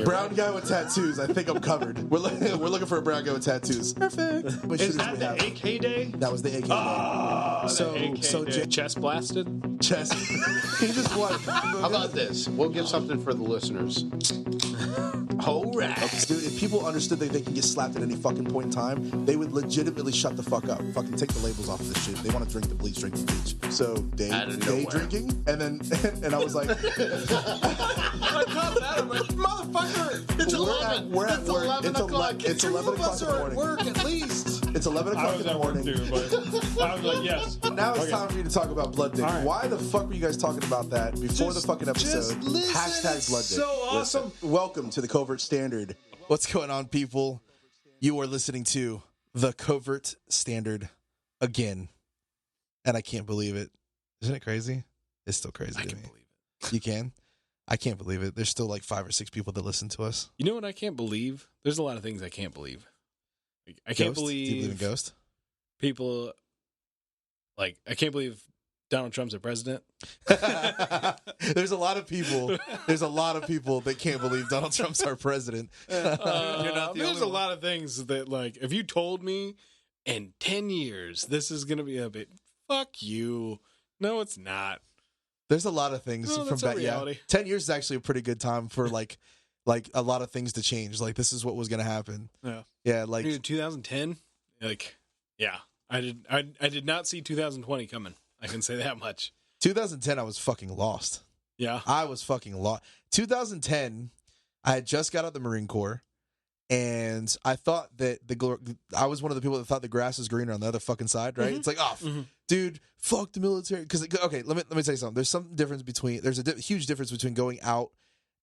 Brown guy with tattoos. I think I'm covered. We're looking for a brown guy with tattoos. Perfect. Is that the AK day? That was the AK day. So chest blasted. Chest. He just won. How about this? We'll give something for the listeners. All right. Dude, if people understood that they can get slapped at any fucking point in time, they would legitimately shut the fuck up. Fucking take the labels off of this shit. They want to drink the bleach, drink the bleach. So day drinking, and I was like, I caught that. I'm like, motherfucker, it's 11. We're at work. 11 o'clock. It's 11 o'clock in the morning. At work at least. It's 11 o'clock in the morning. I was at work too, but I was like, yes. Now it's time for you to talk about blood dick. Right. Why the fuck were you guys talking about that before the fucking episode? Hashtag blood dick. So awesome. Listen. Welcome to the Covert Standard. What's going on, people? You are listening to the Covert Standard again. And I can't believe it. Isn't it crazy? It's still crazy to me. Believe it. You can? I can't believe it. There's still like 5 or 6 people that listen to us. You know what I can't believe? There's a lot of things I can't believe. I can't believe... Do you believe in ghost? People... Like, I can't believe Donald Trump's a president. There's a lot of people that can't believe Donald Trump's our president. You're not there's a lot of things that, like, if you told me in 10 years this is going to be a bit... Fuck you. No, it's not. There's a lot of things No, from that's a back. Yeah, reality. 10 years is actually a pretty good time for like a lot of things to change. Like this is what was going to happen. Yeah. Like 2010. Like, yeah, I did not see 2020 coming. I can say that much. 2010, I was fucking lost. Yeah, I was fucking lost. 2010, I had just got out of the Marine Corps, and I thought that I was one of the people that thought the grass was greener on the other fucking side. Right? It's like, dude, fuck the military. Because okay, let me tell you something. There's some difference between. There's a huge difference between going out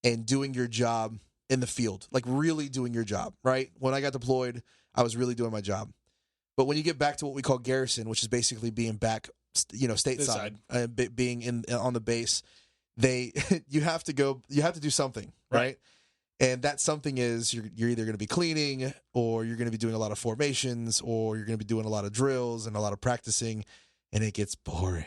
and doing your job in the field, like really doing your job. Right? When I got deployed, I was really doing my job. But when you get back to what we call garrison, which is basically being back, stateside, being on the base, you have to do something, right? And that something is you're either going to be cleaning, or you're going to be doing a lot of formations, or you're going to be doing a lot of drills and a lot of practicing, and it gets boring.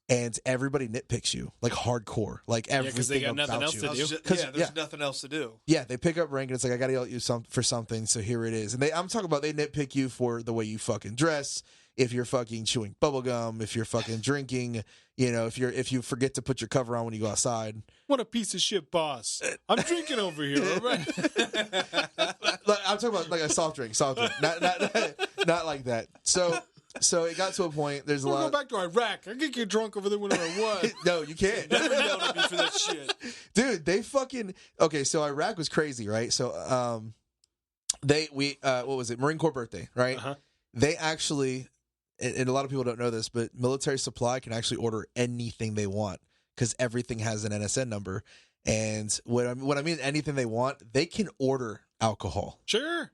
And everybody nitpicks you like hardcore, like everything because they got about nothing else you. to do. There's nothing else to do. Yeah, they pick up rank and it's like, I got to yell at you for something, so here it is. And I'm talking about they nitpick you for the way you fucking dress, if you're fucking chewing bubblegum, if you're fucking drinking, if you forget to put your cover on when you go outside. What a piece of shit boss. I'm drinking over here, all right? I'm talking about like a soft drink, not like that. So it got to a point. There's a lot. We'll go back to Iraq. I can get drunk over there whenever I want. No, you can't. Never yelled at me for that shit. Dude, they fucking okay. So Iraq was crazy, right? So what was it? Marine Corps birthday, right? Uh-huh. They actually, and a lot of people don't know this, but military supply can actually order anything they want because everything has an NSN number. And what I mean anything they want, they can order alcohol. Sure.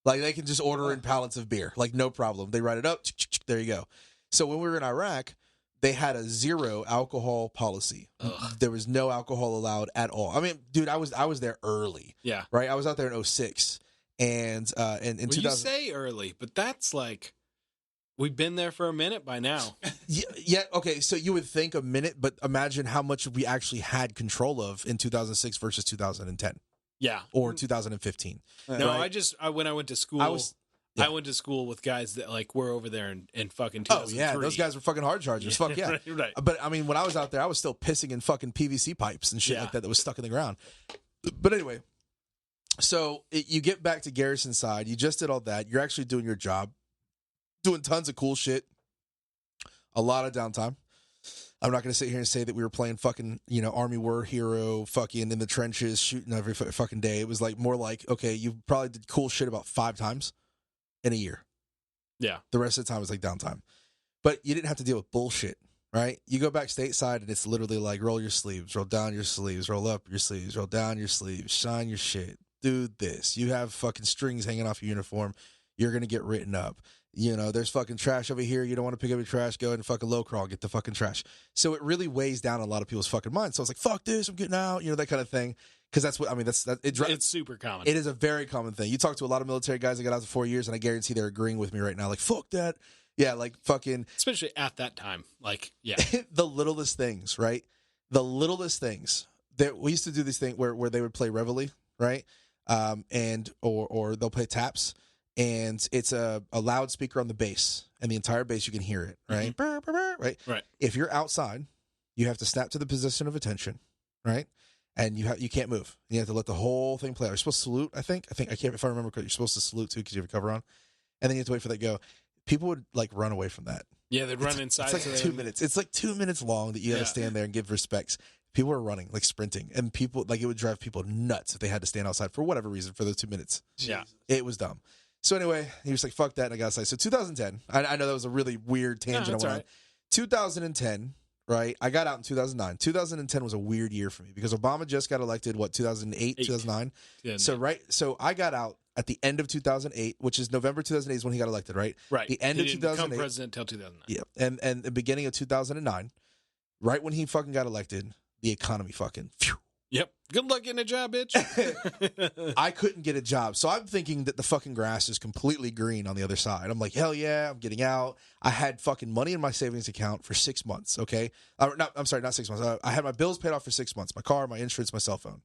Like, they can just order in pallets of beer. Like, no problem. They write it up. There you go. So when we were in Iraq, they had a 0 alcohol policy. Ugh. There was no alcohol allowed at all. I mean, dude, I was there early. Yeah. Right? I was out there in 2006. And in 2000... You say early, but that's like... We've been there for a minute by now. Yeah, okay, so you would think a minute, but imagine how much we actually had control of in 2006 versus 2010. Yeah. Or 2015. No, right? When I went to school, I went to school with guys that like were over there in fucking 2003. Oh yeah, those guys were fucking hard chargers. Fuck yeah. Right. But I mean, when I was out there, I was still pissing in fucking PVC pipes and shit like that was stuck in the ground. But anyway, so you get back to garrison side. You just did all that. You're actually doing your job, doing tons of cool shit. A lot of downtime. I'm not going to sit here and say that we were playing fucking, Army War Hero fucking in the trenches shooting every fucking day. It was like more like, okay, you probably did cool shit about 5 times in a year. Yeah. The rest of the time was like downtime. But you didn't have to deal with bullshit, right? You go back stateside and it's literally like roll your sleeves, roll down your sleeves, roll up your sleeves, roll down your sleeves, shine your shit, do this. You have fucking strings hanging off your uniform. You're going to get written up. There's fucking trash over here. You don't want to pick up your trash. Go ahead and fucking low crawl. Get the fucking trash. So it really weighs down a lot of people's fucking minds. So I was like, fuck this. I'm getting out. That kind of thing. Because that's what, I mean, it's super common. It is a very common thing. You talk to a lot of military guys that got out for 4 years, and I guarantee they're agreeing with me right now. Like, fuck that. Yeah, like fucking. Especially at that time. Like, yeah. The littlest things, right? The littlest things. We used to do this thing where they would play Reveille. right? And or they'll play taps, and it's a loudspeaker on the bass, and the entire bass you can hear it, right? Brr, brr, brr, right. Right. If you're outside, you have to snap to the position of attention, right? And you can't move. You have to let the whole thing play out. You're supposed to salute. I can't. If I remember correctly, you're supposed to salute too because you have a cover on, and then you have to wait for that to go. People would like run away from that. Yeah, they'd run inside. It's like 2 minutes. It's like 2 minutes long that you got to stand there and give respects. People are running, like sprinting, and people like it would drive people nuts if they had to stand outside for whatever reason for those 2 minutes. Yeah, it was dumb. So anyway, he was like, "Fuck that," and I got outside. So 2010. I know that was a really weird tangent. I went on. 2010. Right, I got out in 2009. 2010 was a weird year for me because Obama just got elected. 2008, 2009. Yeah, so I got out at the end of 2008, which is November 2008 is when he got elected. Right, the end he of didn't 2008. become president until 2009. Yeah, and the beginning of 2009, right when he fucking got elected, the economy fucking. Phew. Yep. Good luck getting a job, bitch. I couldn't get a job. So I'm thinking that the fucking grass is completely green on the other side. I'm like, hell yeah, I'm getting out. I had fucking money in my savings account for 6 months, okay? I'm sorry, not 6 months. I had my bills paid off for 6 months. My car, my insurance, my cell phone.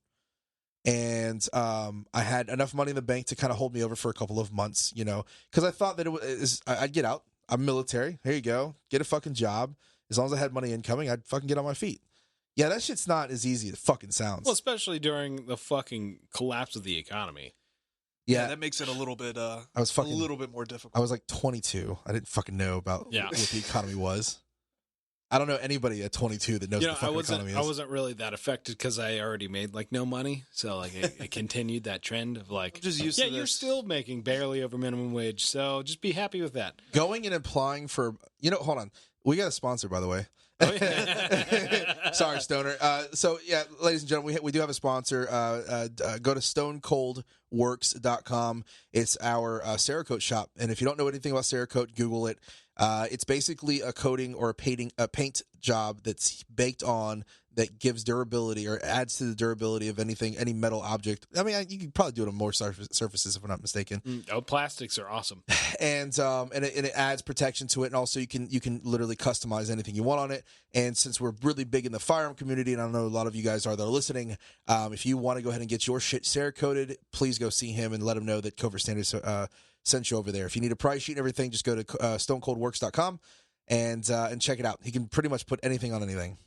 And I had enough money in the bank to kind of hold me over for a couple of months, because I thought that I'd get out. I'm military. Here you go. Get a fucking job. As long as I had money incoming, I'd fucking get on my feet. Yeah, that shit's not as easy as it fucking sounds. Well, especially during the fucking collapse of the economy. Yeah, that makes it a little bit a little bit more difficult. I was like 22. I didn't fucking know about what the economy was. I don't know anybody at 22 that knows what the fucking economy is. I wasn't really that affected because I already made like no money. So like it continued that trend of like, I'm just used to this. You're still making barely over minimum wage. So just be happy with that. Going and applying for, hold on. We got a sponsor, by the way. Oh, yeah. Sorry, Stoner. So, yeah, ladies and gentlemen, we do have a sponsor. Go to stonecoldworks.com. It's our Cerakote shop. And if you don't know anything about Cerakote, Google it. It's basically a coating or a paint job that's baked on that gives durability or adds to the durability of anything, any metal object. I mean, you could probably do it on more surfaces if I'm not mistaken. Plastics are awesome. And it adds protection to it, and also you can literally customize anything you want on it. And since we're really big in the firearm community, and I know a lot of you guys are that are listening, if you want to go ahead and get your shit Cerakoted, please go see him and let him know that Covert Standards sent you over there. If you need a price sheet and everything, just go to stonecoldworks.com and check it out. He can pretty much put anything on anything.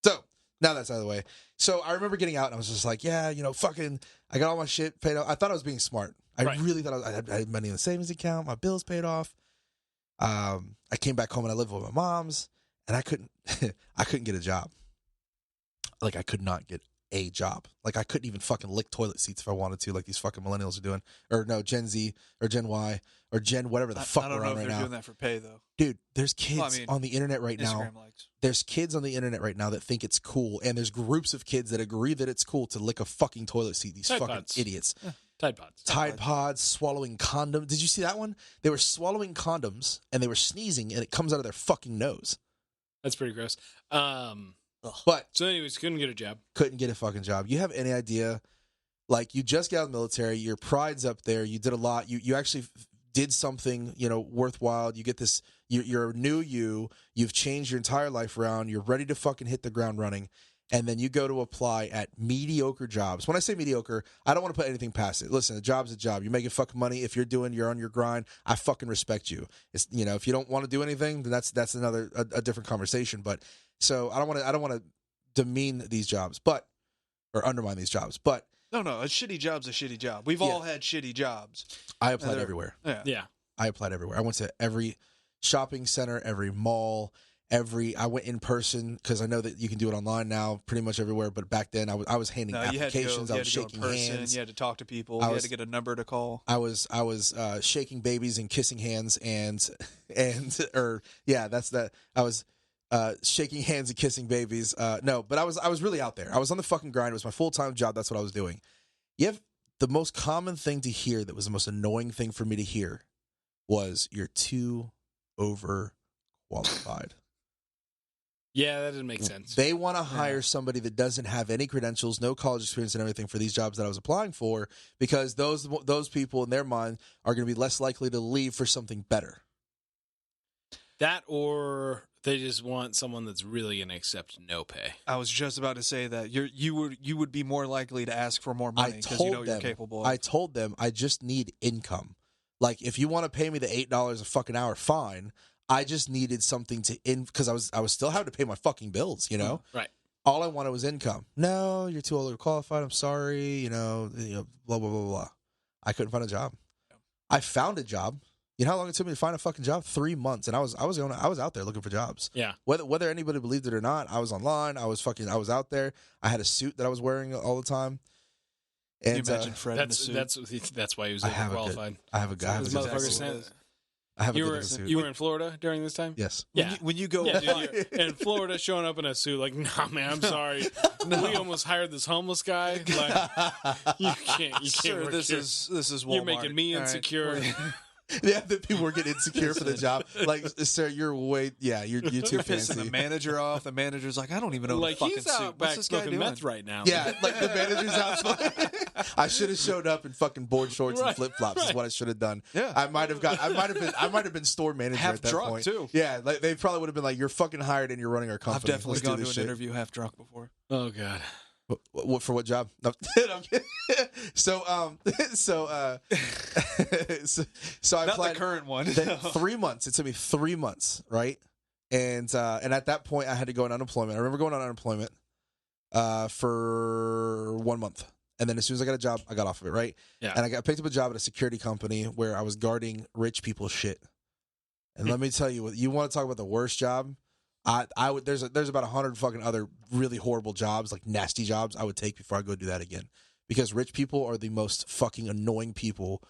So now that's out of the way. So I remember getting out and I was just like, yeah, fucking, I got all my shit paid off. I thought I was being smart. I really thought I had money in the savings account. My bills paid off. I came back home and I lived with my mom's, and I couldn't get a job. Like I could not get a job. Like I couldn't even fucking lick toilet seats if I wanted to, like these fucking millennials are doing, or no, Gen Z or Gen Y or Gen whatever the fuck we're on right now. I don't know if they're doing that for pay though. Dude, there's kids on the internet right now. Likes. There's kids on the internet right now that think it's cool, and there's groups of kids that agree that it's cool to lick a fucking toilet seat. These fucking idiots. Yeah. Tide Pods, swallowing condoms. Did you see that one? They were swallowing condoms and they were sneezing, and it comes out of their fucking nose. That's pretty gross. But so anyways, couldn't get a job. Couldn't get a fucking job. You have any idea? Like, you just got out of the military. Your pride's up there. You did a lot. You actually did something, worthwhile. You get this. You're a new you. You've changed your entire life around. You're ready to fucking hit the ground running. And then you go to apply at mediocre jobs. When I say mediocre, I don't want to put anything past it. Listen, a job's a job. You're making fucking money. If you're on your grind, I fucking respect you. It's, if you don't want to do anything, then that's another a different conversation. But so I don't want to demean these jobs, or undermine these jobs. But no, a shitty job's a shitty job. We've all had shitty jobs. I applied everywhere. Yeah. I applied everywhere. I went to every shopping center, every mall. I went in person because I know that you can do it online now pretty much everywhere. But back then I was handing applications. I was shaking hands. You had to talk to people. You had to get a number to call. I was shaking babies and kissing hands I was shaking hands and kissing babies. No, but I was really out there. I was on the fucking grind. It was my full-time job. That's what I was doing. The most common thing to hear that was the most annoying thing for me to hear was, "You're too overqualified." Yeah, that doesn't make sense. They want to hire somebody that doesn't have any credentials, no college experience and everything for these jobs that I was applying for, because those people in their mind are going to be less likely to leave for something better. That, or They just want someone that's really going to accept no pay. I was just about to say that you would be more likely to ask for more money because you know you're capable of. I told them I just need income. Like, if you want to pay me the $8 a fucking hour, fine. I just needed something to because I was still having to pay my fucking bills, you know? Right. All I wanted was income. No, you're too overqualified. I'm sorry. You know, blah, blah, blah, blah. I couldn't find a job. I found a job. You know how long it took me to find a fucking job? 3 months. And I was out there looking for jobs. Yeah. Whether anybody believed it or not, I was online. I was out there. I had a suit that I was wearing all the time. And Can you imagine Fred in a suit? That's why he was overqualified. I have a guy. This motherfucker said. I have a good suit. You were in Florida during this time? Yes. Yeah. When you go... Yeah, dude, you're in Florida showing up in a suit like, nah, man, I'm sorry. We almost hired this homeless guy. Like, you can't Sir, work this here. is Walmart. You're making me insecure. Yeah, that people were getting insecure for the job. Like, sir, you're too Pissing fancy. the manager off. The manager's like, I don't even know Like, the fucking he's suit. out What's back this guy smoking doing? meth right now. Yeah, like the manager's out. I should have showed up in fucking board shorts and flip flops. Is what I should have done. Yeah. I might have been store manager Half at that drunk, point too. Yeah, like they probably would have been like, "You're fucking hired and you're running our company." I've definitely Let's gone do to this an shit. interview half drunk before. Oh, God. What for? What job? No, I'm kidding. So I Not applied the current one. 3 months. It took me 3 months, right? And at that point, I had to go on unemployment. I remember going on unemployment for 1 month, and then as soon as I got a job, I got off of it, right? Yeah. And I picked up a job at a security company where I was guarding rich people's shit. And let me tell you, you want to talk about the worst job? I would. There's about 100 fucking other really horrible jobs, like nasty jobs, I would take before I go do that again, because rich people are the most fucking annoying people.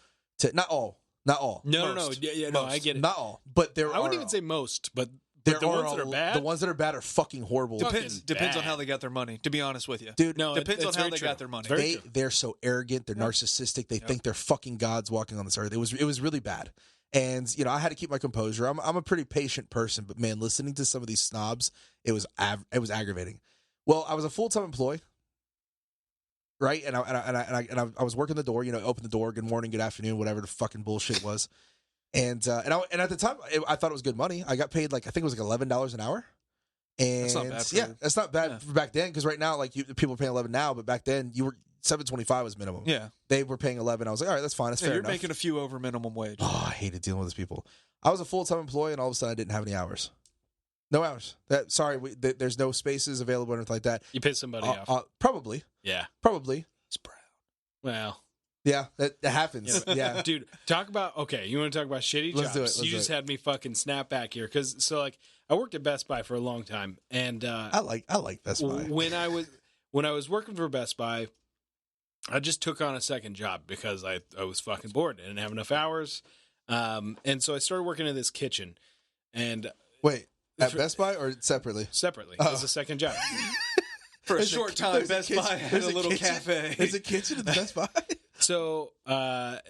Not all. No, Most. yeah, no, I get it. Not all, but I wouldn't even say most, but the ones that are bad. The ones that are bad are fucking horrible. Depends bad. on how they got their money, to be honest with you. Dude, No, Depends on it's how very they true. got their money. It's very true. they're so arrogant. They're narcissistic. They think they're fucking gods walking on this earth. It was really bad. And I had to keep my composure. I'm a pretty patient person, but man, listening to some of these snobs, it was aggravating. Well, I was a full-time employee, right? And I was working the door. Open the door. Good morning, good afternoon, whatever the fucking bullshit was. And at the time, I thought it was good money. I got paid like, I think it was like $11 an hour. And That's not bad for- yeah, that's not bad for back then, because right now, like people are paying 11 now, but back then you were $7.25 was minimum. Yeah. They were paying 11. I was like, all right, that's fine. That's fair You're enough. making a few over minimum wage. Oh, I hated dealing with these people. I was a full-time employee, and all of a sudden I didn't have any hours. No hours. There's no spaces available or anything like that. You pissed somebody off. Probably. Yeah. Probably. It's proud. Well. Yeah, that happens. Yeah. Dude, talk about, okay, you want to talk about shitty Let's jobs? do it, let's You do just it. had me fucking snap back here. I worked at Best Buy for a long time. And I like Best Buy. when I was working for Best Buy, I just took on a second job because I was fucking bored. I didn't have enough hours. And so I started working in this kitchen. And Wait, at Best Buy or separately? separately Oh. as a second job. For a There's short time, Best Buy had there's a little kitchen? cafe. There's a kitchen at the Best Buy? So, I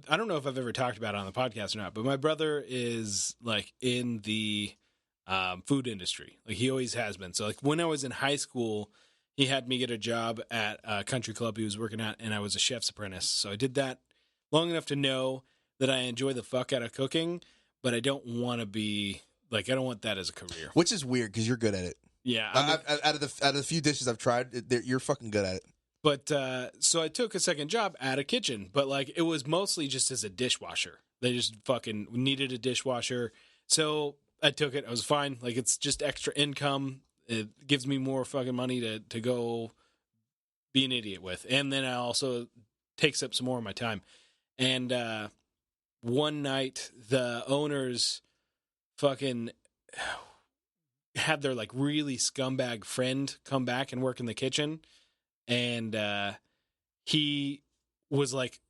don't know if I've ever talked about it on the podcast or not, but my brother is like in the food industry. Like he always has been. So like when I was in high school, he had me get a job at a country club he was working at, and I was a chef's apprentice. So I did that long enough to know that I enjoy the fuck out of cooking, but I don't want to be like, I don't want that as a career. Which is weird because you're good at it. Yeah. Out of the few dishes I've tried, you're fucking good at it. But so I took a second job at a kitchen, but like it was mostly just as a dishwasher. They just fucking needed a dishwasher. So I took it. I was fine. Like it's just extra income. It gives me more fucking money to go be an idiot with. And then it also takes up some more of my time. And one night the owners fucking had their like really scumbag friend come back and work in the kitchen. And he was like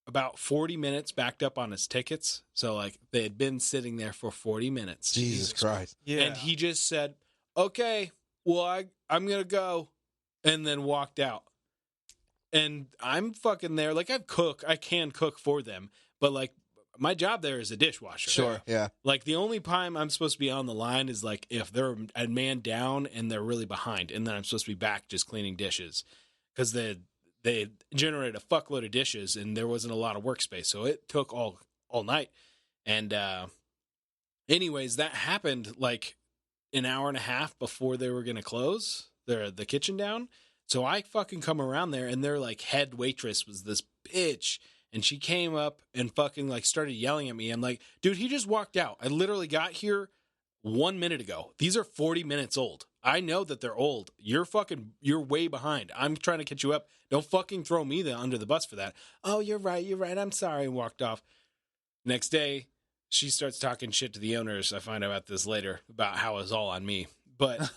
about 40 minutes backed up on his tickets. So like they had been sitting there for 40 minutes. Jesus Christ. Yeah. And he just said, okay, well, I'm going to go. And then walked out. And I'm fucking there. Like I can cook for them. But like my job there is a dishwasher. Sure. Yeah. Like the only time I'm supposed to be on the line is like if they're a man down and they're really behind, and then I'm supposed to be back just cleaning dishes because they generate a fuckload of dishes and there wasn't a lot of workspace, so it took all night. And anyways, that happened like an hour and a half before they were going to close the kitchen down. So I fucking come around there, and their like head waitress was this bitch, and she came up and fucking like started yelling at me. I'm like, dude, he just walked out. I literally got here 1 minute ago. These are 40 minutes old. I know that they're old. You're way behind. I'm trying to catch you up. Don't fucking throw me under the bus for that. Oh, you're right. I'm sorry. And walked off. Next day, she starts talking shit to the owners. I find out about this later, about how it's all on me. But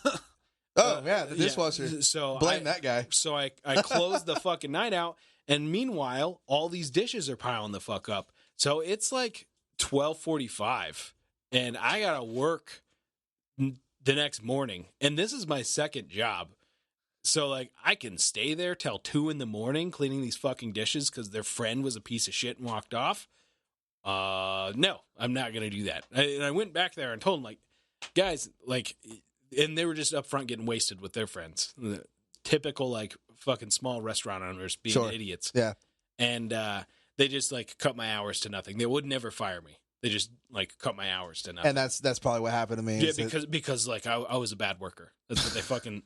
the dishwasher. Yeah. So blame that guy. So I closed the fucking night out, and meanwhile, all these dishes are piling the fuck up. So it's like 12:45, and I gotta work the next morning, and this is my second job. So like I can stay there till 2 a.m. cleaning these fucking dishes because their friend was a piece of shit and walked off. No, I'm not gonna do that. And I went back there and told them, like, guys, like, and they were just up front getting wasted with their friends. The typical like fucking small restaurant owners being idiots. Yeah, and they just like cut my hours to nothing. They would never fire me. They just like cut my hours to nothing. And that's probably what happened to me. Yeah, because like I was a bad worker. That's what they fucking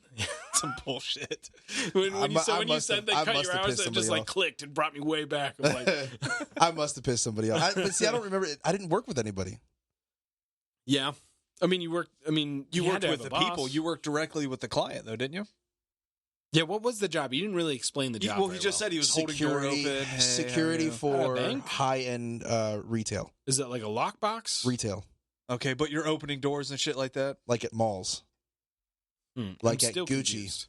some bullshit. When you said they cut your hours, it just like clicked and brought me way back. I'm like, I must have pissed somebody off. But see, I don't remember. I didn't work with anybody. Yeah, I mean, you worked. I mean, you worked with the people. You worked directly with the client, though, didn't you? Yeah, what was the job? You didn't really explain the job. Well, he just said he was holding door open. Security for high-end retail. Is that like a lockbox? Retail. Okay, but you're opening doors and shit like that? Like at malls. Like at Gucci. Confused.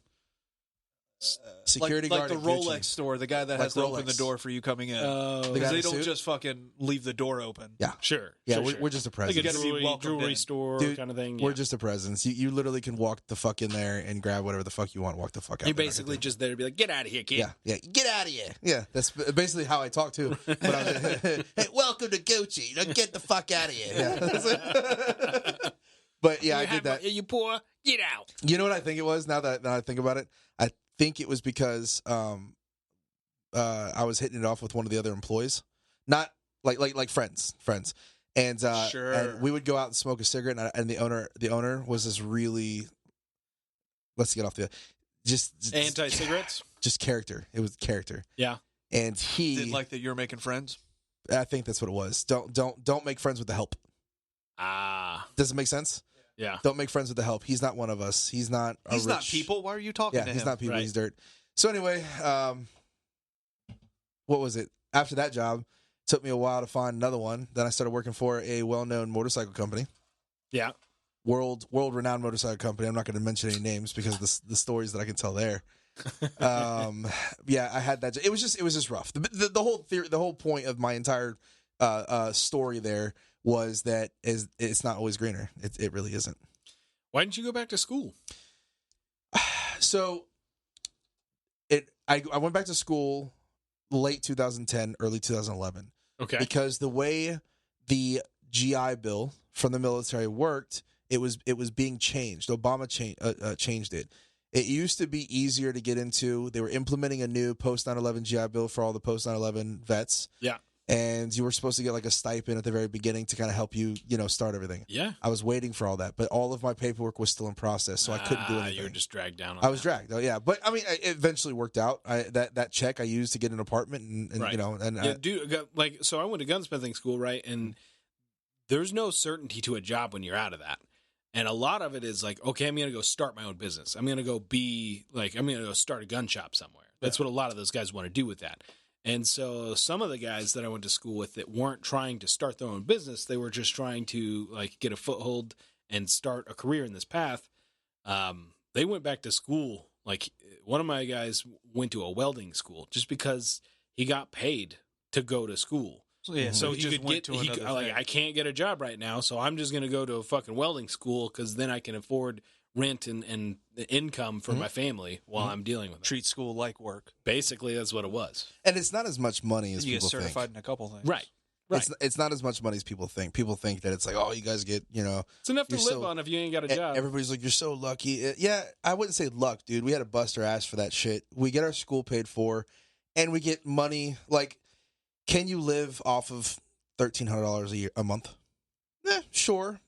Security like guard the at Rolex Gucci. store, the guy that Like has to open Rolex. the door for you coming in. The They don't just fucking leave the door open. Yeah. Sure. Yeah, sure. we're just a Like presence. a jewelry store Dude, kind of thing. We're just a presence. You literally can walk the fuck in there and grab whatever the fuck you want. Walk the fuck out. You're basically just there to be like, get out of here, kid. Yeah, get out of here. Yeah, that's basically how I talk too. But hey, welcome to Gucci. Now get the fuck out of here. Yeah. But yeah, I did that. You poor, get out. You know what I think it was? Now that I think about it, I think it was because I was hitting it off with one of the other employees, not like friends, and Sure. and we would go out and smoke a cigarette, and the owner was this really, let's get off the just Anti-cigarettes? just character. It was character. Yeah. And he Didn't like that you're making friends? I think that's what it was. Don't make friends with the help. Ah. Does it make sense? Yeah. Don't make friends with the help. He's not one of us. He's not not people. Why are you talking to him? He's not people. Right. He's dirt. So anyway, what was it? After that job, took me a while to find another one. Then I started working for a well-known motorcycle company. Yeah. World-renowned motorcycle company. I'm not going to mention any names because of the stories that I can tell there. Yeah, I had that. It was just rough. The whole point of my entire story there was that it's not always greener. It really isn't. Why didn't you go back to school? So I went back to school late 2010, early 2011. Okay. Because the way the GI Bill from the military worked, it was being changed. Obama changed it. It used to be easier to get into. They were implementing a new post 9/11 GI Bill for all the post 9/11 vets. Yeah. And you were supposed to get like a stipend at the very beginning to kind of help you, start everything. Yeah. I was waiting for all that, but all of my paperwork was still in process, so I couldn't do anything. You were just dragged down on I was dragged. Oh, yeah. But I mean, it eventually worked out. That check I used to get an apartment and Right. and dude, so I went to gunsmithing school, right? And there's no certainty to a job when you're out of that. And a lot of it is like, okay, I'm going to go start my own business. I'm going to go start a gun shop somewhere. That's what a lot of those guys want to do with that. And so some of the guys that I went to school with that weren't trying to start their own business, they were just trying to like get a foothold and start a career in this path. They went back to school. Like one of my guys went to a welding school just because he got paid to go to school. So he could get I can't get a job right now, so I'm just going to go to a fucking welding school because then I can afford rent and the income for my family while I'm dealing with it. Treat school like work. Basically, that's what it was. And it's not as much money as You people get certified think. in a couple things. Right. It's not as much money as people think. People think that it's like, oh, you guys get, It's enough to live on if you ain't got a job. Everybody's like, you're so lucky. Yeah, I wouldn't say luck, dude. We had to bust our ass for that shit. We get our school paid for, and we get money. Like, can you live off of $1,300 a month? Sure.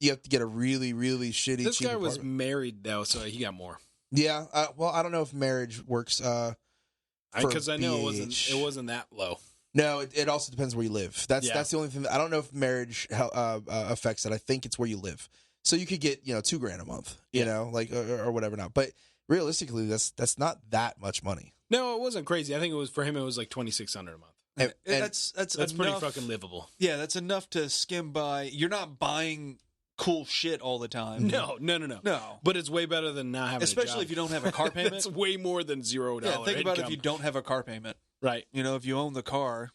you have to get a really, really shitty. This cheap guy was apartment. married though, so he got more. Yeah. Well, I don't know if marriage works. Because I know BH. it wasn't that low. No, it also depends where you live. That's the only thing. I don't know if marriage affects it. I think it's where you live. So you could get $2,000 a month, you know, like or whatever now. But realistically, that's not that much money. No, it wasn't crazy. I think it was for him. It was like $2,600 a month. And that's pretty fucking livable. Yeah, that's enough to skim by. You're not buying cool shit all the time. No. But it's way better than not having Especially a job. if you don't have a car payment. It's way more than $0. Yeah, think about if you don't have a car payment. Right. If you own the car,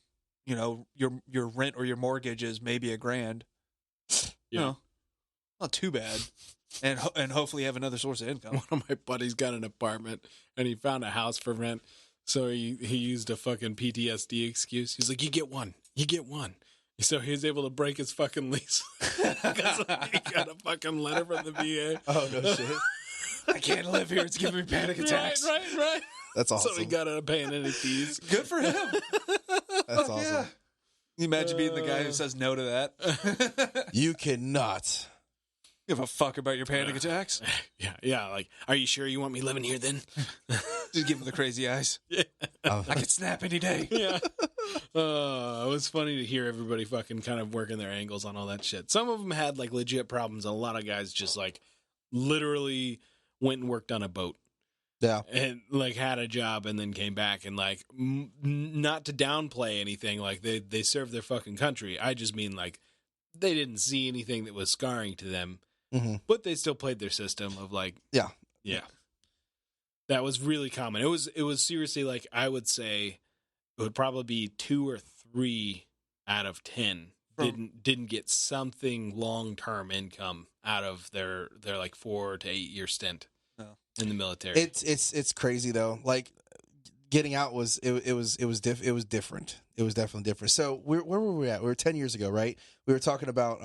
your rent or your mortgage is maybe $1,000. Yeah. Not too bad. And hopefully you have another source of income. One of my buddies got an apartment and he found a house for rent. So he used a fucking PTSD excuse. He's like, you get one. So he was able to break his fucking lease because he got a fucking letter from the VA. Oh, no shit. I can't live here. It's giving me panic attacks. Right. That's awesome. So he got out of paying any fees. Good for him. That's awesome. Yeah. Can you imagine being the guy who says no to that? You cannot give a fuck about your panic attacks. Yeah. Like, are you sure you want me living here then? Just give him the crazy eyes. Yeah. I could snap any day. Yeah. It was funny to hear everybody fucking kind of working their angles on all that shit. Some of them had like legit problems. A lot of guys just like literally went and worked on a boat. Yeah. And like had a job and then came back and like not to downplay anything, like they served their fucking country. I just mean like they didn't see anything that was scarring to them, but they still played their system of like, yeah. That was really common. It was seriously like I would say it would probably be 2 or 3 out of 10 didn't get something long-term income out of their like 4 to 8 year stint in the military. It's crazy though. Like getting out was different. It was definitely different. So where were we at? We were 10 years ago, right? We were talking about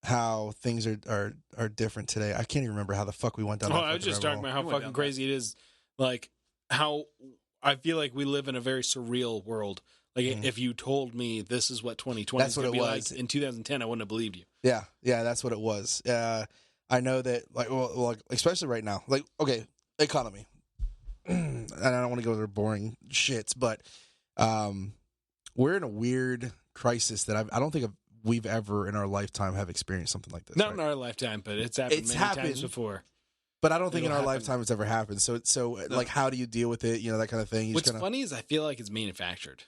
how things are different today. I can't even remember how the fuck we went down. I was just talking about how fucking crazy it is. Like how I feel like we live in a very surreal world. Like if you told me this is what 2020 is going to be like in 2010, I wouldn't have believed you. Yeah, that's what it was. I know that, like especially right now. Like, okay, economy. And I don't want to go to boring shits, but we're in a weird crisis that I don't think we've ever in our lifetime have experienced something like this. Not in our lifetime, but it's happened many times before. But I don't think in our lifetime it's ever happened. So like, how do you deal with it? That kind of thing. What's funny is I feel like it's manufactured.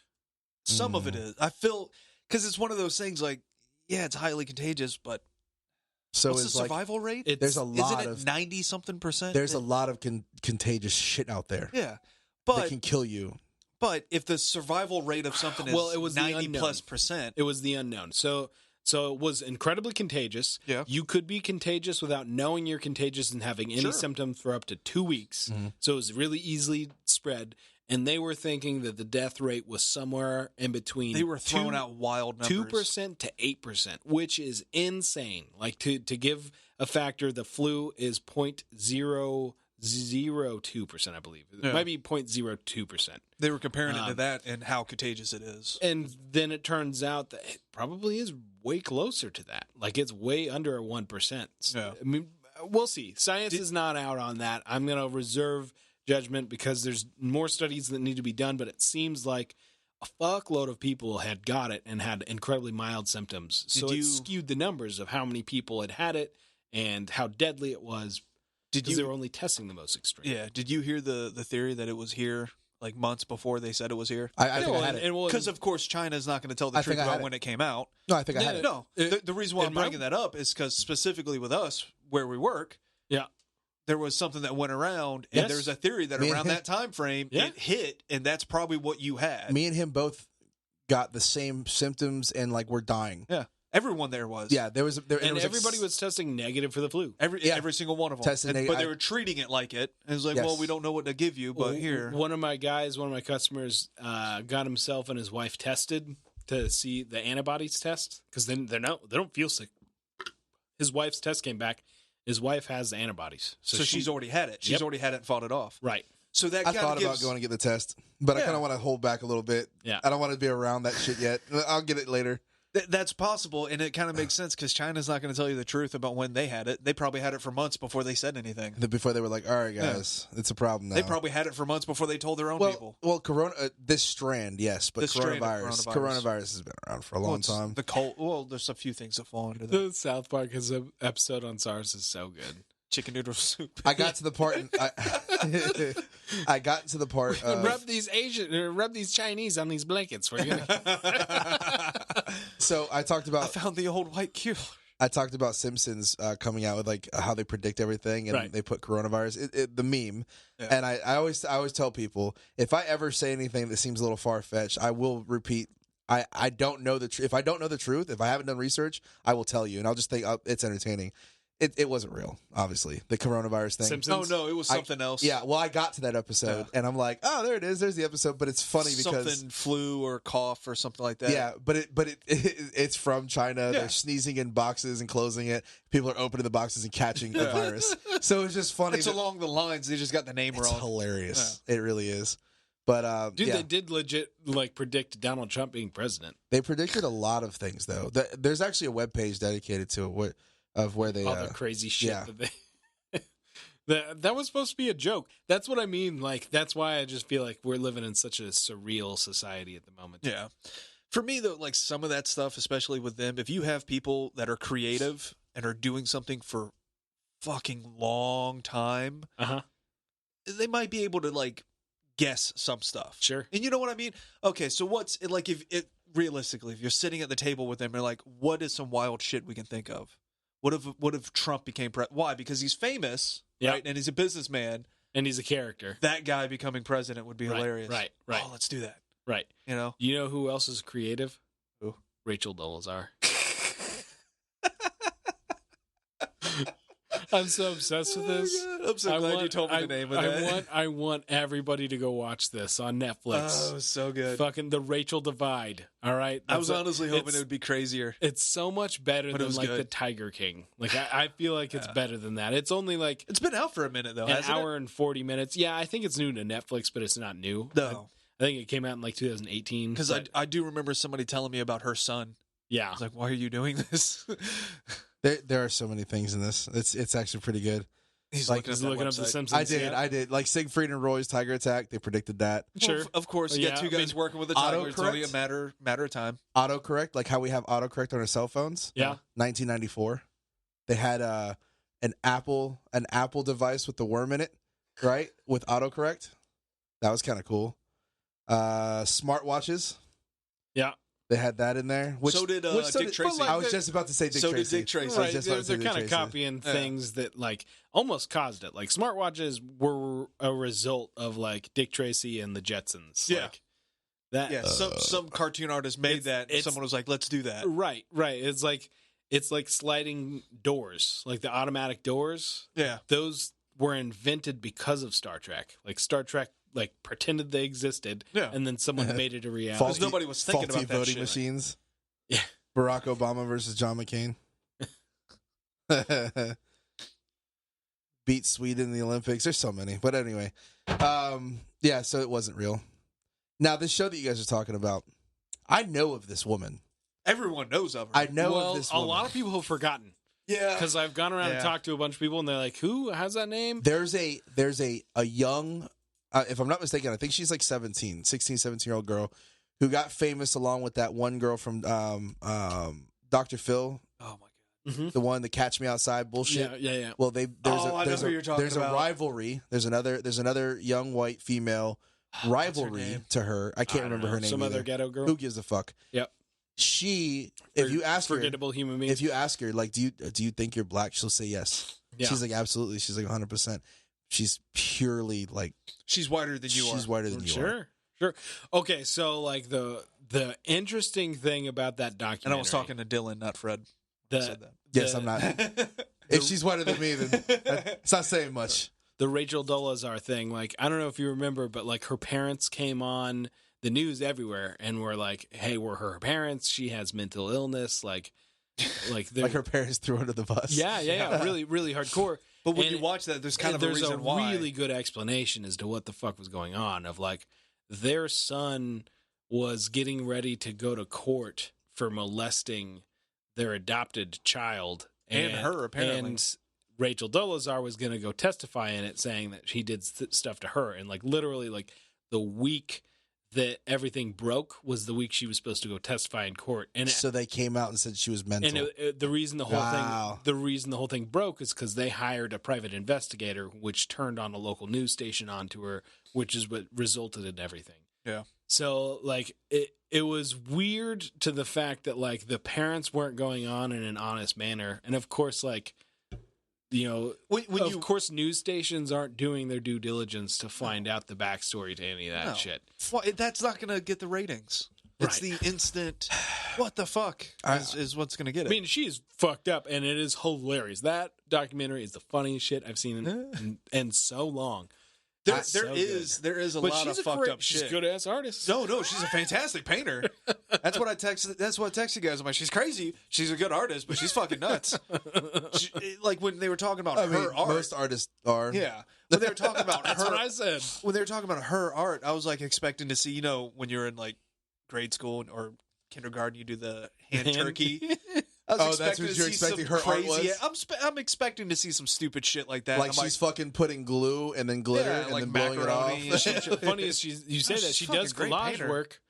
Some of it is. I feel because it's one of those things. Like, yeah, it's highly contagious, but so what's the survival rate? There's a lot of 90-something%. There's a lot of contagious shit out there. Yeah, that can kill you. But if the survival rate of something is it was 90+%, it was the unknown. So it was incredibly contagious. Yeah. You could be contagious without knowing you're contagious and having any symptoms for up to 2 weeks. So it was really easily spread. And they were thinking that the death rate was somewhere in between. They were throwing out wild numbers. 2% to 8%, which is insane. Like to give a factor, the flu is 0.002%, I believe. It might be 0.02%. They were comparing it to that and how contagious it is. And then it turns out that it probably is way closer to that. Like it's way under 1%. So, I mean, we'll see. Science is not out on that. I'm going to reserve judgment because there's more studies that need to be done, but it seems like a fuckload of people had got it and had incredibly mild symptoms. So it skewed the numbers of how many people had it and how deadly it was. Because they were only testing the most extreme. Yeah. Did you hear the theory that it was here like months before they said it was here? I think I had it. Because, of course, China's not going to tell the truth about when it came out. No, I think I had it. No. The reason why I'm bringing that up is because specifically with us, where we work, there was something that went around, and there's a theory that around that time frame, it hit, and that's probably what you had. Me and him both got the same symptoms, and like we're dying. Yeah. Everyone there was. Yeah, there was. And everybody was testing negative for the flu. Every single one of them. But they were treating it like it. And it was like, well, we don't know what to give you, but here. One of my customers, got himself and his wife tested to see the antibodies test because then they don't feel sick. His wife's test came back. His wife has the antibodies, so she's already had it. She's already had it and fought it off. Right. So that I thought about going to get the test, but I kind of want to hold back a little bit. Yeah. I don't want to be around that shit yet. I'll get it later. That's possible, and it kind of makes sense because China's not going to tell you the truth about when they had it. They probably had it for months before they said anything. Before they were like, all right, guys, it's a problem now. They probably had it for months before they told their own people. Well, this strand, yes, but coronavirus has been around for a long time. There's a few things that fall under that. The South Park episode on SARS is so good. Chicken noodle soup. I got to the part. I got to the part. Rub these Chinese on these blankets. We're gonna. So I talked about. I found the old white cure. I talked about Simpsons coming out with like how they predict everything, and they put coronavirus. The meme, and I always tell people if I ever say anything that seems a little far fetched, I will repeat. I don't know the truth. If I don't know the truth, if I haven't done research, I will tell you, and I'll just think it's entertaining. It wasn't real, obviously. The coronavirus thing. Simpsons? No, it was something else. Yeah, well, I got to that episode, and I'm like, oh, there it is. There's the episode. But it's funny because something flu or cough or something like that. Yeah, it's from China. Yeah. They're sneezing in boxes and closing it. People are opening the boxes and catching the virus. So it's just funny. It's along the lines. They just got the name wrong. It's hilarious. Yeah. It really is. But they did legit predict Donald Trump being president. They predicted a lot of things, though. There's actually a webpage dedicated to it. Of where they all the crazy shit that they that was supposed to be a joke. That's what I mean. Like that's why I just feel like we're living in such a surreal society at the moment. Yeah. For me though, like some of that stuff, especially with them, if you have people that are creative and are doing something for fucking long time, they might be able to like guess some stuff. Sure. And you know what I mean? Okay, so what's it like if realistically, if you're sitting at the table with them, you're like, what is some wild shit we can think of? What if Trump became president? Why? Because he's famous, right? And he's a businessman. And he's a character. That guy becoming president would be hilarious. Right. Oh, let's do that. Right. You know who else is creative? Who? Rachel Dolezal. I'm so obsessed with this. I'm so glad you told me the name of that. I want everybody to go watch this on Netflix. Oh, so good. Fucking The Rachel Divide. All right. I was honestly hoping it would be crazier. It's so much better than like The Tiger King. Like I feel like it's better than that. It's only like it's been out for a minute though. An hour and 40 minutes. Yeah, I think it's new to Netflix, but it's not new. No. I think it came out in like 2018. Because I do remember somebody telling me about her son. Yeah. I was like, why are you doing this? There are so many things in this. It's actually pretty good. He's looking up The Simpsons. I did. Like Siegfried and Roy's Tiger Attack, they predicted that. Sure. Well, of course, you got two guys working with a tiger. It's only a matter of time. Autocorrect, like how we have autocorrect on our cell phones. Yeah. 1994. They had an Apple device with the worm in it, right? With autocorrect. That was kind of cool. Smartwatches. Yeah. They had that in there. So did Dick Tracy. I was just about to say Dick Tracy. So did Dick Tracy. Right. They're kind of copying things that like almost caused it. Like smartwatches were a result of like Dick Tracy and the Jetsons. Yeah. Like, that. Yeah. Some cartoon artist made that. And someone was like, "Let's do that." Right. It's like sliding doors, like the automatic doors. Yeah. Those were invented because of Star Trek. Like Star Trek. Like pretended they existed, and then someone made it a reality. Because nobody was thinking about that voting shit. Machines. Yeah, Barack Obama versus John McCain. Beat Sweden in the Olympics. There's so many, but anyway, yeah. So it wasn't real. Now this show that you guys are talking about, I know of this woman. Everyone knows of her. I know of this woman. A lot of people have forgotten. Yeah, because I've gone around and talked to a bunch of people, and they're like, "Who? How's that name?" There's a young. If I'm not mistaken, I think she's like 16, 17-year-old girl who got famous along with that one girl from Dr. Phil. Oh my god, the one that Catch Me Outside bullshit. Yeah. Well, there's a about. rivalry. There's another young white female rivalry to her. I can't remember her name. Some either. other ghetto girl. Who gives a fuck? Yep. If you ask her, forgettable human being. If you ask her, like, do you think you're black? She'll say yes. Yeah. She's like, absolutely. She's like 100%. She's purely like she's whiter than you are. She's whiter than you are. Sure. Okay, so like the interesting thing about that documentary, and I was talking to Dillon, not Fred. Said that. Yes, I'm not. If she's whiter than me, then it's not saying much. The Rachel Dolezal thing, like I don't know if you remember, but like her parents came on the news everywhere and were like, "Hey, we're her parents. She has mental illness." Like her parents threw her under the bus. Yeah. Really, really hardcore. But when you watch that, there's kind of a reason why. There's a really good explanation as to what the fuck was going on. Of like, their son was getting ready to go to court for molesting their adopted child And her, apparently. And Rachel Dolezal was going to go testify in it, saying that he did stuff to her, and like literally like the week that everything broke was the week she was supposed to go testify in court, and So they came out and said she was mental. and the reason the whole Wow. the whole thing broke is because they hired a private investigator, which turned on a local news station onto her, which is what resulted in everything. Yeah. So like it was weird to the fact that like the parents weren't going on in an honest manner, and of course like, you know, of course news stations aren't doing their due diligence to find out the backstory to any of that shit. Well, that's not going to get the ratings. It's the instant, what the fuck is what's going to get it. I mean, she's fucked up, and it is hilarious. That documentary is the funniest shit I've seen in so long. There So is a But lot she's of fucked up she's shit. a good ass artist. No, she's a fantastic painter. That's what I texted. That's what I texted you guys. I'm like, she's crazy. She's a good artist, but she's fucking nuts. Like when they were talking about her art. Most artists are. Yeah, when they were talking about That's her. what I said. When they were talking about her art, I was like expecting to see, when you're in like grade school or kindergarten, you do the hand turkey. I was that's what you're expecting her art was? I'm expecting to see some stupid shit like that. Like she's fucking putting glue and then glitter and like then blowing it off. macaroni and shit. Funny is you say that She's she fucking does great collage painter. work.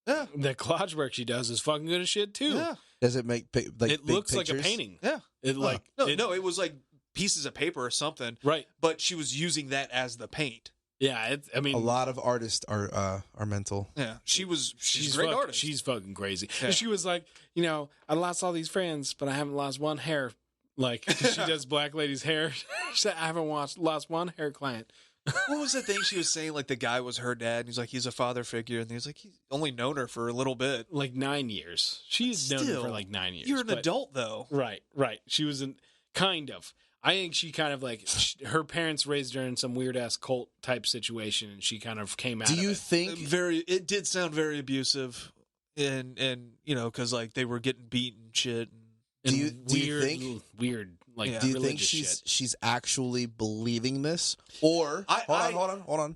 Yeah, The collage work she does is fucking good as shit too. yeah, Does it make like It big looks like a pictures? painting. yeah. It like No, it was like pieces of paper or something. right. But she was using that as the paint. Yeah, I mean, A lot of artists are mental. Yeah, she's a great artist. She's fucking crazy. Yeah. And she was like, I lost all these friends, but I haven't lost one hair. Like, 'cause she does black ladies' hair. She said, I haven't lost one hair client. What was the thing she was saying? Like the guy was her dad, and he's like, he's a father figure, and he's like, he's only known her for a little bit. Like 9 years. She's known her for like 9 years. You're an but- adult though. Right. She was kind of. I think she kind of like her parents raised her in some weird ass cult type situation, and she kind of came out. Do of you it. think? It did sound very abusive, and because like they were getting beat and shit. Do And you think? weird like Yeah. Do you think religious shit? she's actually believing this, or hold on?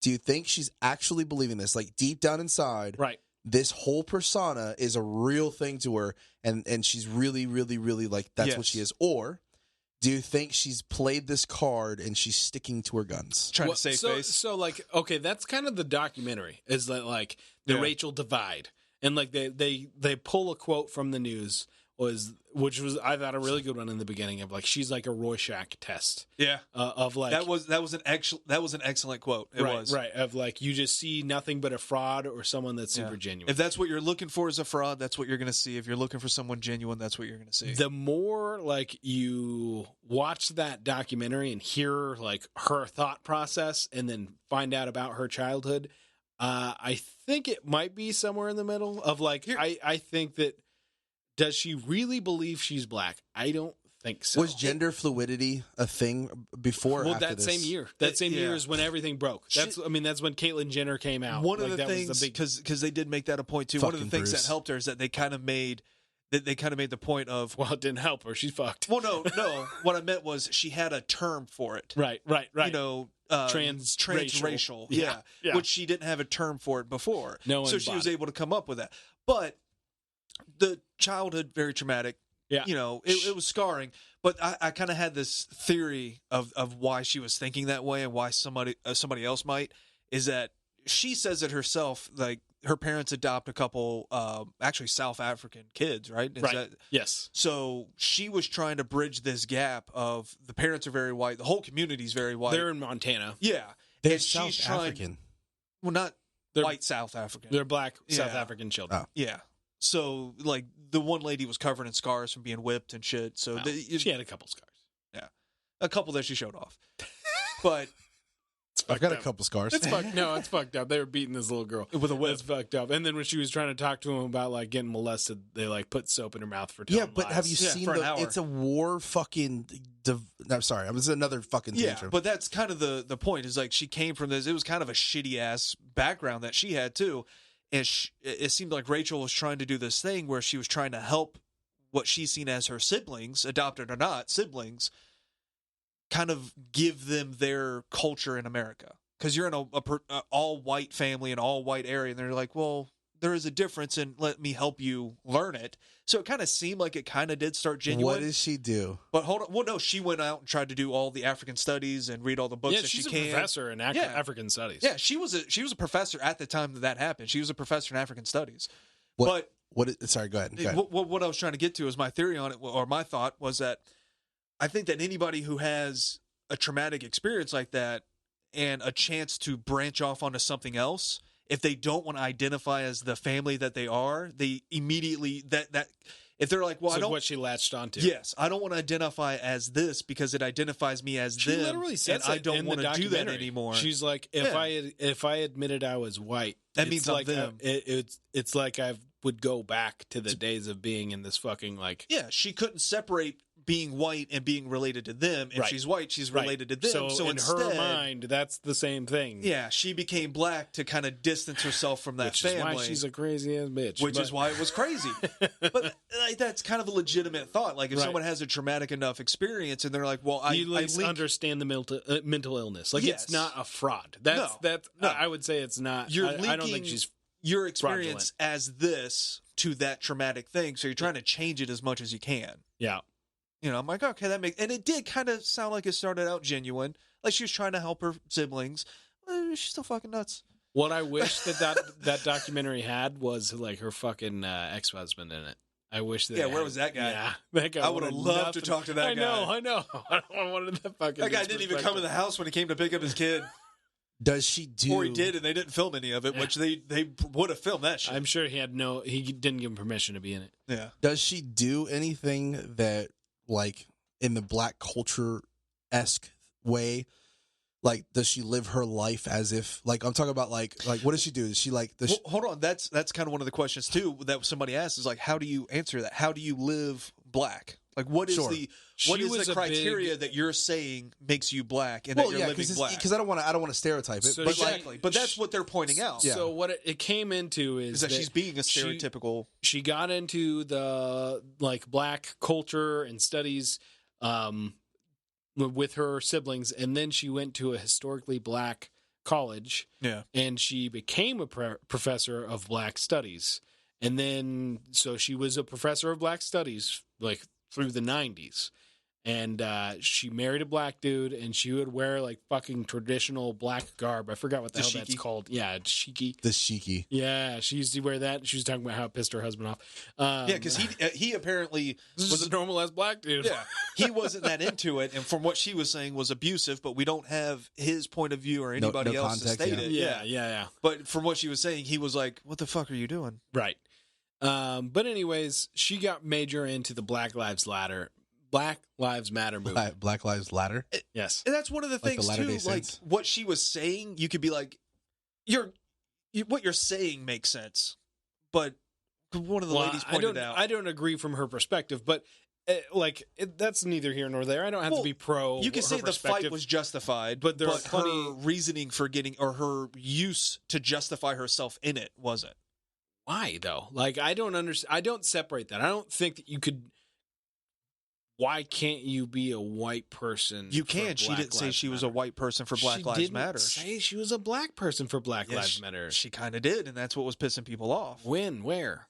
Do you think she's actually believing this? Like deep down inside, Right. this whole persona is a real thing to her, and she's really, really, really like that's what Yes. she is, or do you think she's played this card and she's sticking to her guns? Trying to save face. So like, okay, that's kind of the documentary. Is that like the Yeah. Rachel divide, and like they pull a quote from the news which was I thought a really good one in the beginning of like she's like a Rorschach test. Yeah, Of like that was an excellent quote. It was right of like you just see nothing but a fraud or someone that's super genuine. If that's what you're looking for as a fraud, that's what you're going to see. If you're looking for someone genuine, that's what you're going to see. The more like you watch that documentary and hear like her thought process and then find out about her childhood, I think it might be somewhere in the middle of like I think that does she really believe she's black? I don't think so. Was gender fluidity a thing before? well, after that this? same year. That same year yeah. is when everything broke. That's when Caitlyn Jenner came out. One of Like, the that was things, the big because they did make that a point too. One of the Fucking things Bruce. that helped her is that they kind of made the point of. well, it didn't help her. She's fucked. Well, no. What I meant was she had a term for it. Right. Transracial. Yeah. Which she didn't have a term for it before. No one so she bought was it. able to come up with that. But the childhood, very traumatic. Yeah. It was scarring. But I kind of had this theory of why she was thinking that way and why somebody else might, is that she says it herself, like her parents adopt a couple actually South African kids, right? Yes. So she was trying to bridge this gap of the parents are very white, the whole community's very white. They're in Montana. Yeah. They're And South she's trying, African. well, not They're- white South African. They're black South Yeah. African children. Oh. Yeah. So like the one lady was covered in scars from being whipped and shit. So Well, she had a couple scars. a couple that she showed off. But I got a couple scars. It's fucked. No, it's fucked up. They were beating this little girl with a whip. It's fucked up. And then when she was trying to talk to him about like getting molested, they like put soap in her mouth for telling Yeah, but lies. have you Yeah, seen for an hour. it's a war fucking I'm sorry, it was another fucking Yeah, tantrum. but that's kind of the point is like she came from this. It was kind of a shitty ass background that she had too, and it seemed like Rachel was trying to do this thing where she was trying to help what she's seen as her siblings, adopted or not siblings, kind of give them their culture in America. Because you're in a all white family, an all white area, and they're like, well, there is a difference, and let me help you learn it. So it kind of seemed like it kind of did start genuine. What did she do? But hold on. Well, no, she went out and tried to do all the African studies and read all the books that she she's can. a professor in African studies. Yeah, she was a professor at the time that happened. She was a professor in African studies. Sorry, go ahead. What I was trying to get to is my theory on it, or my thought was that I think that anybody who has a traumatic experience like that and a chance to branch off onto something else, if they don't want to identify as the family that they are, they immediately that if they're like, well, I don't, what she latched onto. Yes, I don't want to identify as this because it identifies me as She them. literally says and I don't want to do that documentary. anymore. She's like, if I admitted I was white, That means I'm like them. It's like I would go back to the days of being in this fucking like. Yeah, she couldn't separate being white and being related to them. If she's white, she's related to them. So in instead, her mind, that's the same thing. yeah, she became black to kind of distance herself from that which family. is why she's a crazy ass bitch. Which is why it was crazy. But like, that's kind of a legitimate thought. Like if someone has a traumatic enough experience and they're like, well, I understand the mental illness. Like Yes. it's not a fraud. That's No. I would say it's not. You're I don't think she's your experience as this to that traumatic thing. So you're trying to change it as much as you can. yeah. You know, I'm like, okay, that makes, and it did kind of sound like it started out genuine, like she was trying to help her siblings. She's still fucking nuts. What I wish that documentary had was like her fucking ex-husband in it. I wish that. Yeah, where was that guy? Yeah, that guy. I would have loved to talk to that guy. I know. I wanted that fucking. That guy didn't even come to the house when he came to pick up his kid. Does she do? Or he did, and they didn't film any of it, which they would have filmed that shit. I'm sure he didn't give him permission to be in it. Yeah. Does she do anything that, like, in the black culture-esque way? Like, does she live her life as if, like, I'm talking about, like what does she do? Is she like, hold on, that's kind of one of the questions too that somebody asked is like, how do you answer that? How do you live black? Like, what is the criteria that you're saying makes you black and that you're living black? Because I don't want to stereotype it. So but exactly, but that's what they're pointing out. Yeah. So what it came into is that she's being a stereotypical. She got into the like black culture and studies with her siblings, and then she went to a historically black college. Yeah, and she became a professor of black studies, and then so she was a professor of black studies like through the 90s. And she married a black dude, and she would wear like fucking traditional black garb. I forgot what the hell that's called. Yeah, shiki. The shiki. Yeah, she used to wear that. She was talking about how it pissed her husband off. Yeah, because he apparently was a normal ass black dude. Yeah, he wasn't that into it, and from what she was saying was abusive. But we don't have his point of view or anybody else to state it. Yeah. But from what she was saying, he was like, "What the fuck are you doing?" Right. But anyways, she got major into the Black Lives Matter movement. Black Lives Ladder. Yes. And that's one of the things too. Like what she was saying, you could be like, what you're saying makes sense. But one of the ladies pointed out, I don't agree from her perspective, but that's neither here nor there. I don't have to be pro. You can say the fight was justified, but there was her reasoning for getting, or her use to justify herself in it wasn't. Why though? Like I don't understand. I don't separate that. I don't think that you could. Why can't you be a white person? You can. She didn't say she was a white person for Black Lives Matter. She didn't say she was a black person for Black Lives Matter. She kind of did, and that's what was pissing people off. When? Where?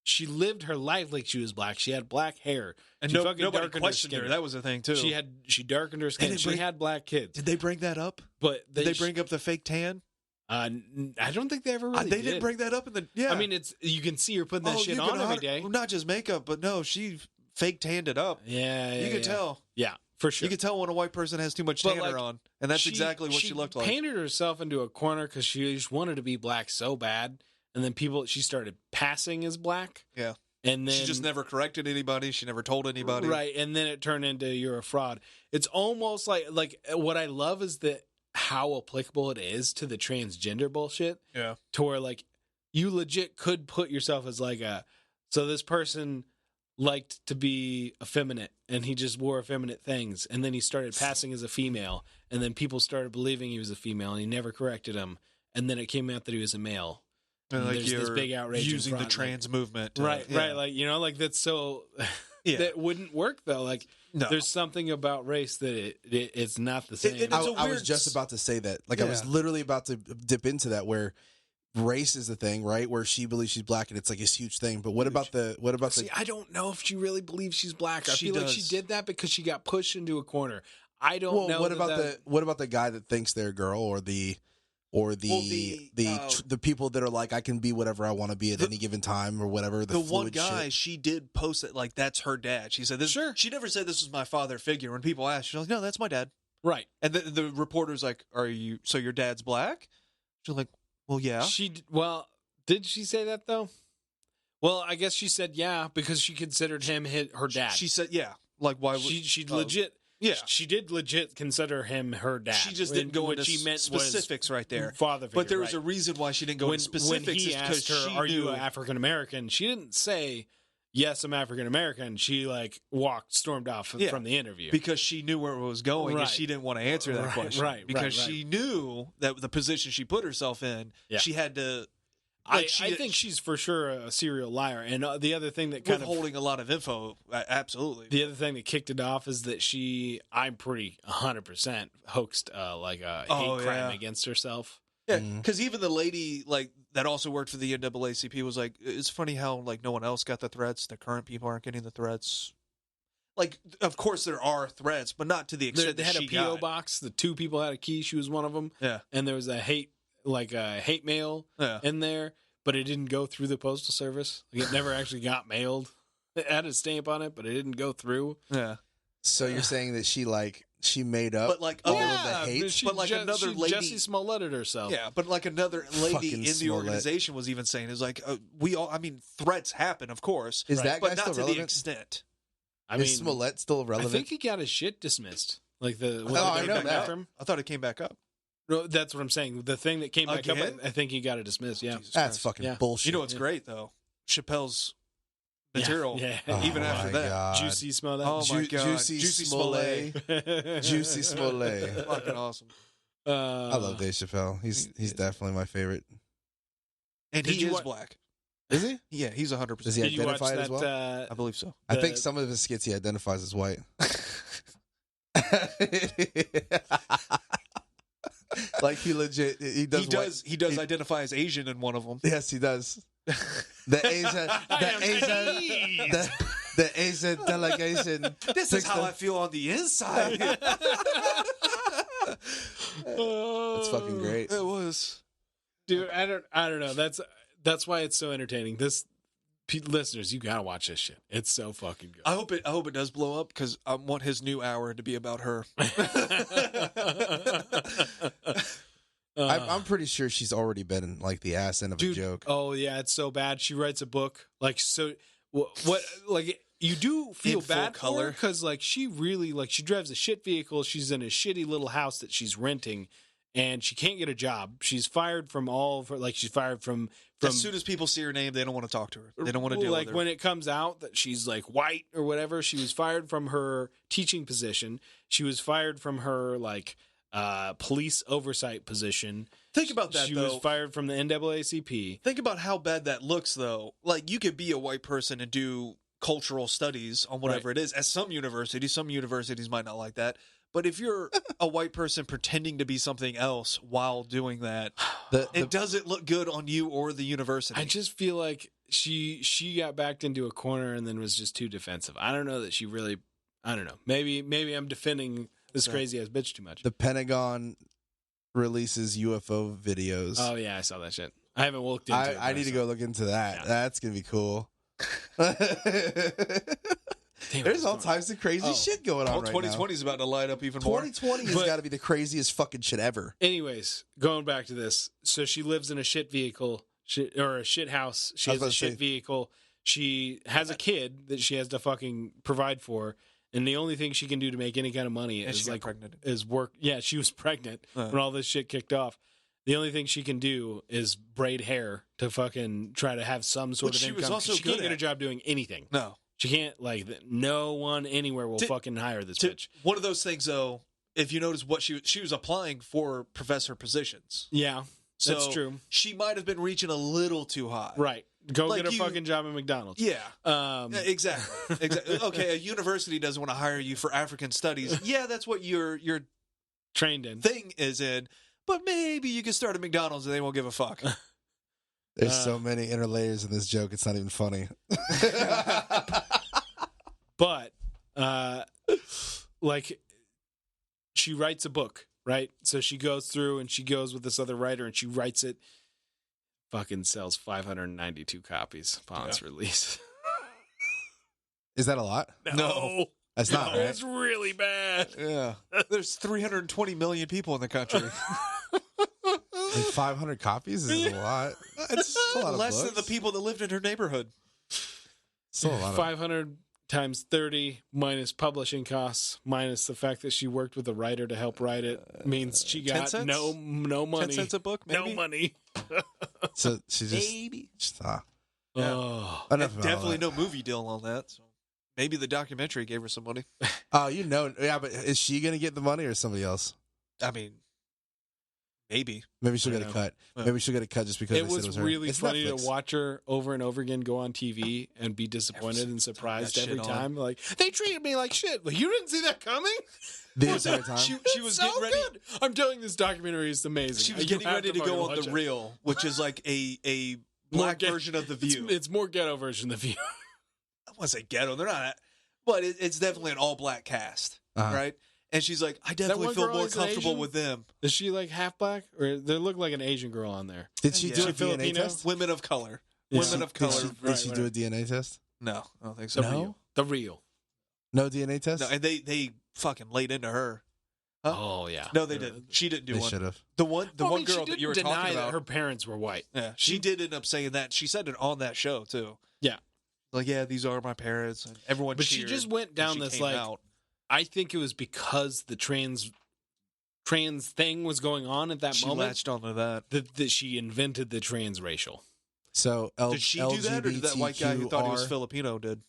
She lived her life like she was black. She had black hair. And nobody questioned her. That was the thing, too. She darkened her skin. She had black kids. Did they bring that up? But did they bring up the fake tan? I don't think they ever really did. They didn't bring that up in the... Yeah. I mean, you can see her putting that shit on every day. Not just makeup, but no, she... fake tanned it up. Yeah, you could tell. Yeah, for sure. You could tell when a white person has too much tanner on, and that's exactly what she looked like. She painted herself into a corner because she just wanted to be black so bad, and then she started passing as black. Yeah, and then she just never corrected anybody. She never told anybody. Right, and then it turned into you're a fraud. It's almost like what I love is that how applicable it is to the transgender bullshit. Yeah, to where like you legit could put yourself as like so this person liked to be effeminate and he just wore effeminate things, and then he started passing as a female, and then people started believing he was a female, and he never corrected them, and then it came out that he was a male, and like there's this big outrage using the trans movement, right like like that's so that wouldn't work though. Like there's something about race that it's not the same. I was just about to say that. Like I was literally about to dip into that, where race is the thing, right? Where she believes she's black and it's like this huge thing. But what about the See, I don't know if she really believes she's black. I She feel like she does. did that because she got pushed into a corner. I don't know. what about the guy that thinks they're a girl or the people that are like, I can be whatever I want to be at any given time or whatever. The one fluid guy, shit. she did post it like that's her dad. She said this. Sure. She never said this was my father figure. When people asked, she's like, no, that's my dad. Right. And the reporter's like, so your dad's black? She's like, well, yeah. Did she say that though? Well, I guess she said yeah because she considered him her dad. She said, yeah. Like, why would she legit? Yeah. She did legit consider him her dad. She just didn't go into specifics right there. Father figure, but there was a reason why she didn't go into specifics. When he asked her, "Are you African American?" She didn't say, "Yes, I'm African American." She stormed off from the interview because she knew where it was going, right. and she didn't want to answer that question. Right, because she knew that the position she put herself in, she had to. I think she's for sure a serial liar. And the other thing that kind of holding a lot of info, absolutely. The other thing that kicked it off is that I'm pretty 100% hoaxed a hate crime against herself. Yeah, because even the lady that also worked for the NAACP was like, it's funny how no one else got the threats. The current people aren't getting the threats. Of course there are threats, but not to the extent they that had she a PO got. box. The 2 people had a key. She was one of them. Yeah, and there was a hate mail in there, but it didn't go through the postal service. It never actually got mailed. It had a stamp on it, but it didn't go through. Yeah. So you're saying that she made up all of the hate? Another lady, Jesse Smolletted herself. Yeah, but another lady in the Smollett. organization was even saying, is we all, threats happen, of course. Is that guy but not still to relevant? the extent. Is Smollett still relevant? I think he got his shit dismissed. I thought it came back up. No, that's what I'm saying. The thing that came back up, Again? I think he got it dismissed. Yeah, That's fucking bullshit. You know what's great though? Chappelle's material, even after that. God. Juicy Smollett. Oh my god, Juicy Smollett. Juicy Smollett. Fucking awesome. I love Dave Chappelle. He's definitely my favorite. And he is black. Is he? Yeah, he's 100%. Does he Did you watch identify it that? as well? I believe so. I think some of his skits he identifies as white. He legit he does identify as Asian in one of them. Yes, he does. The Asian delegation. This is how I feel on the inside. It's fucking great. It was, dude. I don't know. That's why it's so entertaining. Listeners, you gotta watch this shit. It's so fucking good. I hope it does blow up because I want his new hour to be about her. I'm pretty sure she's already been in the ass end of a joke. Oh yeah, it's so bad. She writes a book you do feel bad for her because she really she drives a shit vehicle. She's in a shitty little house that she's renting, and she can't get a job. She's fired from all of her. She's fired from. As soon as people see her name, they don't want to talk to her. They don't want to deal with her. When it comes out that she's white or whatever, she was fired from her teaching position. She was fired from her police oversight position. Think about that. She was fired from the NAACP. Think about how bad that looks, though. You could be a white person and do cultural studies on whatever it is. At some universities might not like that. But if you're a white person pretending to be something else while doing that, it doesn't look good on you or the university. I just feel like she got backed into a corner and then was just too defensive. I don't know that she really. I don't know. Maybe I'm defending this crazy ass bitch too much. The Pentagon releases UFO videos. Oh yeah, I saw that shit. I haven't looked into it. I need to go look into that. Yeah. That's gonna be cool. Damn, there's all types of crazy shit going on right now. 2020 is about to light up even more. 2020 has got to be the craziest fucking shit ever. Anyways, going back to this. So she lives in a shit vehicle, or a shit house. She has a shit vehicle. She has a kid that she has to fucking provide for. And the only thing she can do to make any kind of money is work. Yeah, she was pregnant when all this shit kicked off. The only thing she can do is braid hair to fucking try to have some sort of income. She can't get a job doing anything. No. She can't, no one anywhere will fucking hire this bitch. One of those things, though, if you notice what she was applying for professor positions. Yeah, that's true. She might have been reaching a little too high. Right. Go get a fucking job at McDonald's. Yeah. Exactly. Okay, a university doesn't want to hire you for African studies. Yeah, that's what your trained in thing is in. But maybe you can start at McDonald's and they won't give a fuck. There's so many inner layers in this joke. It's not even funny. But, like, she writes a book, right? So she goes through and she goes with this other writer and she writes it. Fucking sells 592 copies upon its release. Is that a lot? No. That's not, right? It's really bad. Yeah. There's 320 million people in the country. Like 500 copies is a lot. It's a lot of less than the books. people that lived in her neighborhood. Still a lot of 500 times 30 minus publishing costs minus the fact that she worked with a writer to help write it means she 10 got cents? no money. 10 cents a book, maybe? No money. So she just Maybe. Yeah. Oh. Enough And about definitely that. no movie deal on that. So maybe the documentary gave her some money. Oh, yeah, but is she gonna get the money or somebody else? I mean, maybe. Maybe she'll I get a know. cut. Yeah. Maybe she'll get a cut just because It they said was it was her. really It's funny Netflix. to watch her over and over again go on TV and be disappointed and surprised that shit every on. time. Like, they treated me like shit. Like, you didn't see that coming? The entire time. She was So getting ready. good. I'm telling you, this documentary is amazing. She was You getting have ready to fucking go on watch The it. Real, which is like a More black gay- version of The It's- View. It's more ghetto version of The View. I want to say ghetto. They're not, but it's definitely an all black cast, Uh-huh. right? And she's like, I definitely one feel girl more is an comfortable Asian? with them. Is she like half black? Or they look like an Asian girl on there. Did she Yeah. do a She DNA Filipino? test? Women of color. Yeah. Women of Did color. she, Right, do a DNA test? No, I don't think so. The No? Real. The Real. No DNA test? No, and they fucking laid into her. Huh? Oh, yeah. No, they didn't. She didn't do They one. should have. The one Well, I one mean, girl she that you were didn't deny talking that about. her parents were white. Yeah, she did end up saying that. She said it on that show too. Yeah. Like, yeah, these are my parents, and everyone. But she cheered just went when down she this, came like, out. I think it was because the trans thing was going on at that She moment latched onto that. that she invented the transracial. So Did she do that, or did that white guy who thought he was LGBTQR? Filipino did?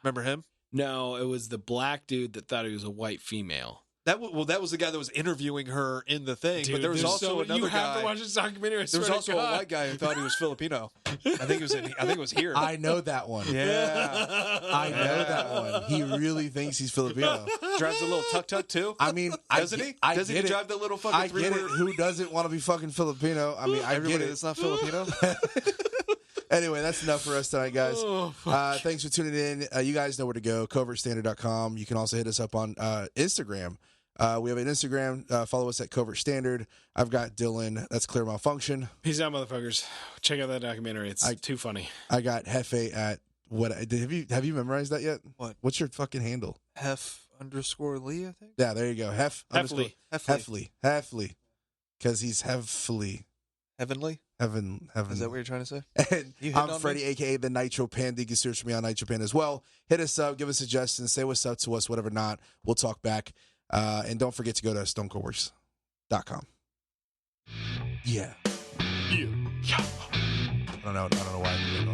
Remember him? No, it was the black dude that thought he was a white female. That was the guy that was interviewing her in the thing. Dude, but there was there's also another you have guy. to watch this documentary. I There was swear also to a God. white guy who thought he was Filipino. I think it was here. I know that one. Yeah, I know that one. He really thinks he's Filipino. drives a little tuk tuk too. I mean, Doesn't he? I Doesn't he get it. drive the little fucking I get it. Who doesn't want to be fucking Filipino? I mean, I get Everybody it. that's not Filipino. Anyway, that's enough for us tonight, guys. Oh, fuck. Thanks for tuning in. You guys know where to go. Covertstandard.com. You can also hit us up on Instagram. We have an Instagram. Follow us at Covert Standard. I've got Dillon. That's Clear Malfunction. Peace out, motherfuckers. Check out that documentary. It's too funny. I got Hefe at what? Have you memorized that yet? What? What's your fucking handle? Hef_Lee, I think. Yeah, there you go. Heffley. Heffley. Because he's heavily. Heavenly. Heaven. Is that what you're trying to say? And You hitting I'm on Freddy, me? aka the Nitro Panda. You can search for me on Nitro Panda as well. Hit us up, give us suggestions, say what's up to us, whatever not. We'll talk back. And don't forget to go to stonecoldworks.com. Yeah. I don't know why I did that.